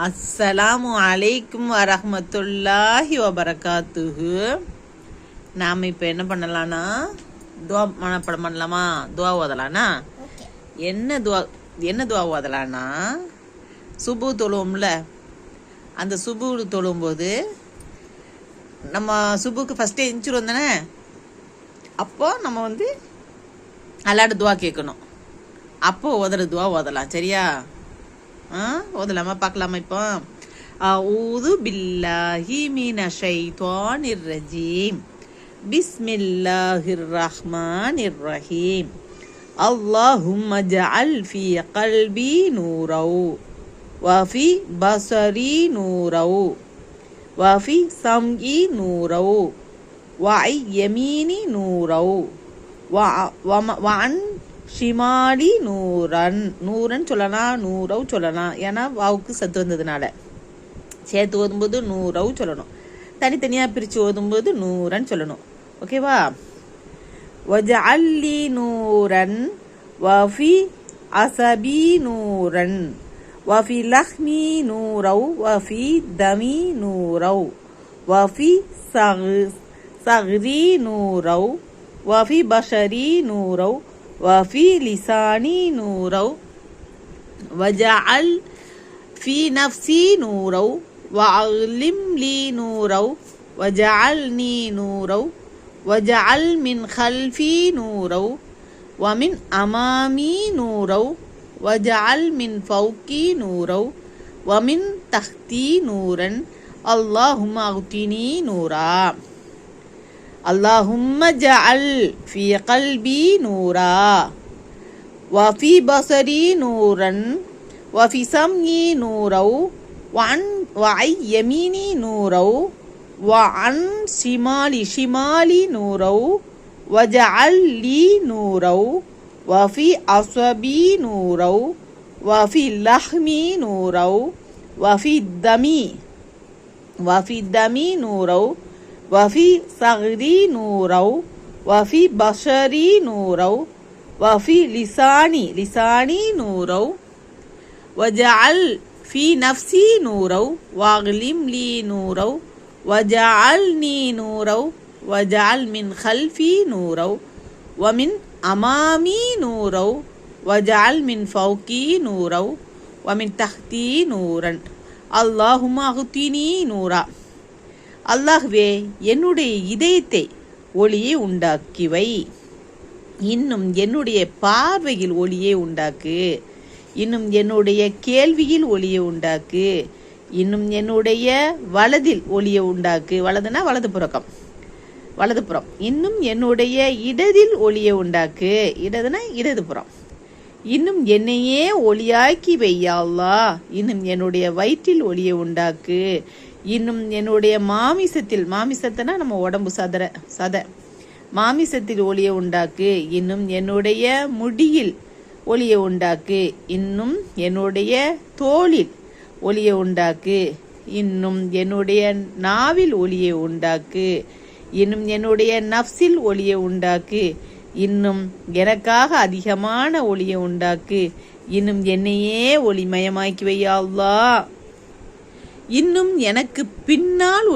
அஸ்ஸலாமு அலைக்கும் வரஹ்மத்துல்லாஹி வபரகாத்துஹு. நாம் இப்போ என்ன பண்ணலான்னா துவா மனப்படம் பண்ணலாமா? துவா ஓதலான்னா என்ன துவா ஓதலான்னா, சுபு தொழுவோம்ல, அந்த சுபு தொழும்போது நம்ம சுபுக்கு ஃபஸ்ட்டே எஞ்சிரும் தானே, அப்போ நம்ம அல்லாட்ட துவா கேட்கணும். அப்போ ஓதுற துவா ஓதலாம். சரியா? ஓதலாமா? பார்க்கலாமா? இப்போ அஊது பில்லாஹி மினஷ் ஷைத்தானிர் ரஜீம், பிஸ்மில்லாஹிர் ரஹ்மானிர் ரஹீம். அல்லாஹும்ம ஜஅல் ஃபீ கல்பி நூரவ் வஃபி பஸரி நூரவ் வஃபி சம்இ நூரவ் வஅன் யமீனி நூரவ் வஅன் ஷிமாலி நூரன் சொல்லலாம், நூரவ் சொல்லலாம். ஏன்னா வாவுக்கு சத்து வந்ததுனால சேர்த்து ஓதும்போது நூரவ் சொல்லணும், தனித்தனியாக பிரித்து ஓதும்போது நூரன் சொல்லணும். ஓகேவா? வஜஅல்லி நூரன் வஃபி அஸபி நூரன் வஃபி லஹ்மி நூரவ் வஃபி தமி நூரவ் வஃபி சஹ்ரி நூரவ் வஃபி பஷரி நூரவ் வஃபி லிசானி நூரவ் வஜஅல் ஃபி நஃப்ஸி நூரவ் வஅல்லிம் லி நூரவ் வஜஅல்னி நூரவ் வஜஅல் மின் கல்ஃபி நூரவ் வமின் அமாமி நூரவ் வஜஅல் மின் ஃபௌகி நூரவ் வமின் தஹ்தி நூரன். அல்லாஹும்ம அஃதினி நூரா. அல்லாஹும்ம ஜஅல் ஃபீ கல்பி நூரா வஃபி பஸரி நூரன் வஃபி சம்இ நூரவ் வஅன் யமீனி நூரவ் வஅன் ஷிமாலி நூரவ் வஜஅல் லி நூரவ் வஃபி அஸபி நூரவ் வஃபி லஹ்மி நூரவ் வஃபி தமி நூரவ் வஃபி சஹ்ரி நூரவ் வஃபி பஷரி நூரவ் வஃபி லிசானி நூரவ் வஜஅல் ஃபி நஃப்ஸி நூரவ் வஅல்லிம் லி நூரவ் வஜஅல்னி நூரவ் வஜஅல் மின் கல்ஃபி நூரவ் வமின் அமாமி நூரவ் வஜஅல் மின் ஃபௌகி நூரவ் வமின் தஹ்தி நூரன். அல்லாஹும்ம அஃதினி நூரா. அல்லாஹ்வே, என்னுடைய இதயத்தை ஒளியை உண்டாக்கி வை. இன்னும் என்னுடைய பார்வையில் ஒளியை உண்டாக்கு. இன்னும் என்னுடைய கேள்வியில் ஒளியை உண்டாக்கு. இன்னும் என்னுடைய வலதில் ஒளியை உண்டாக்கு. வலதுனா வலதுபுறம். இன்னும் என்னுடைய இடதில் ஒளியை உண்டாக்கு. இடதுனா இடதுபுறம். இன்னும் என்னையே ஒளியாக்கி வையா அல்லாஹ். இன்னும் என்னுடைய வயிற்றில் ஒளியை உண்டாக்கு. இன்னும் என்னுடைய மாமிசத்தினா நம்ம உடம்பு சதை, மாமிசத்தில் ஒளியை உண்டாக்கு. இன்னும் என்னுடைய முடியில் ஒளியை உண்டாக்கு. இன்னும் என்னுடைய தோளில் ஒளியை உண்டாக்கு. இன்னும் என்னுடைய நாவில் ஒளியை உண்டாக்கு. இன்னும் என்னுடைய நஃப்ஸில் ஒளியை உண்டாக்கு. இன்னும் எனக்காக அதிகமான ஒளியை உண்டாக்கு. இன்னும் என்னையே ஒளிமயமாக்கி வையா அல்லாஹ். இன்னும் எனக்கு பின்னால்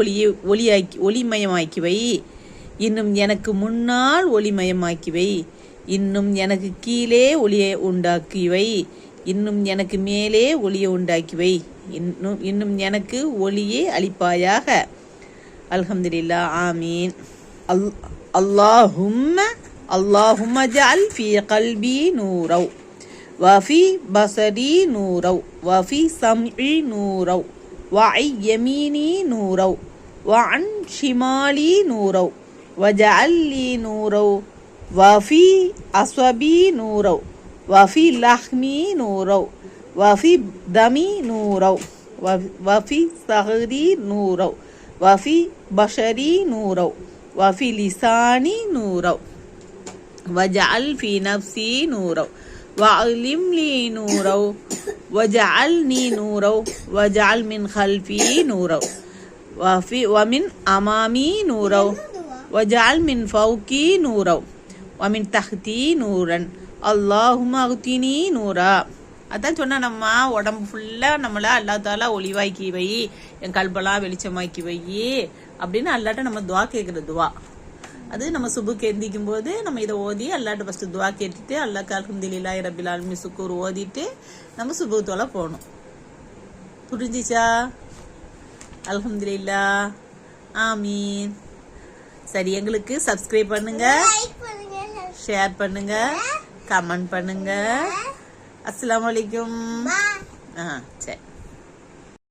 ஒளிமயமாக்கி வை. இன்னும் எனக்கு முன்னால் ஒளிமயமாக்கி வை. இன்னும் எனக்கு கீழே ஒளியை உண்டாக்கி வை. இன்னும் எனக்கு மேலே ஒளியை உண்டாக்கி வை. இன்னும் எனக்கு ஒளியை அளிப்பாயாக. அல்ஹம்துலில்லாஹ். ஆமீன். அல்லாஹும்ம ஜஅல் ஃபீ கல்பி நூரவ் வஃபி பஸரி நூரவ் வஃபி சம்இ நூரவ் வஅன் யமீனி நூரவ் வஅன் ஷிமாலி நூரவ் வஜஅல் லி நூரவ் வஃபி அஸபி நூரவ் வஃபி லஹ்மி நூரவ் வஃபி தமி நூரவ் வஃபி சஹ்ரி நூரவ் வஃபி பஷரி நூரவ் வஃபி லிசானி நூரவ் வஜஅல் ஃபீ நஃப்ஸி நூரவ் வஅல்லிம் லி நூரவ் வஜஅல்னி நூரவ் வஜஅல் மின் கல்ஃபி நூரவ் வமின் அமாமி நூரவ் வஜஅல் மின் ஃபௌகி நூரவ் வமின் தஹ்தி நூரன். அல்லாஹும்ம அஃதினி நூரா. அதான் சொன்னா நம்ம உடம்பு ஃபுல்லா நம்மள அல்லாஹ் தாலா ஒளிவாக்கி வை, என் கல்பெல்லாம் வெளிச்சமாக்கி வை அப்படின்னு அல்லாட்ட நம்ம துவா கேட்கிற துவா. அது நம்ம சுபுக்கு எந்திக்கும் போது நம்ம இதை ஓதி அல்லாட்ட ஃபர்ஸ்ட் துவா கேட்டுட்டு அல்லாஹ்க்கு அல்ஹம்துலில்லாஹி ரப்பில் ஆலமீன் சுக்கூர் ஓதிட்டு நம்ம சுபு தொலை போகணும். புரிஞ்சிச்சா? அல்ஹம்துலில்லாஹ், ஆமீன். சரி, எங்களுக்கு சப்ஸ்கிரைப் பண்ணுங்க, ஷேர் பண்ணுங்க, கமெண்ட் பண்ணுங்க. அஸ்ஸலாமு அலைக்கும். சரி.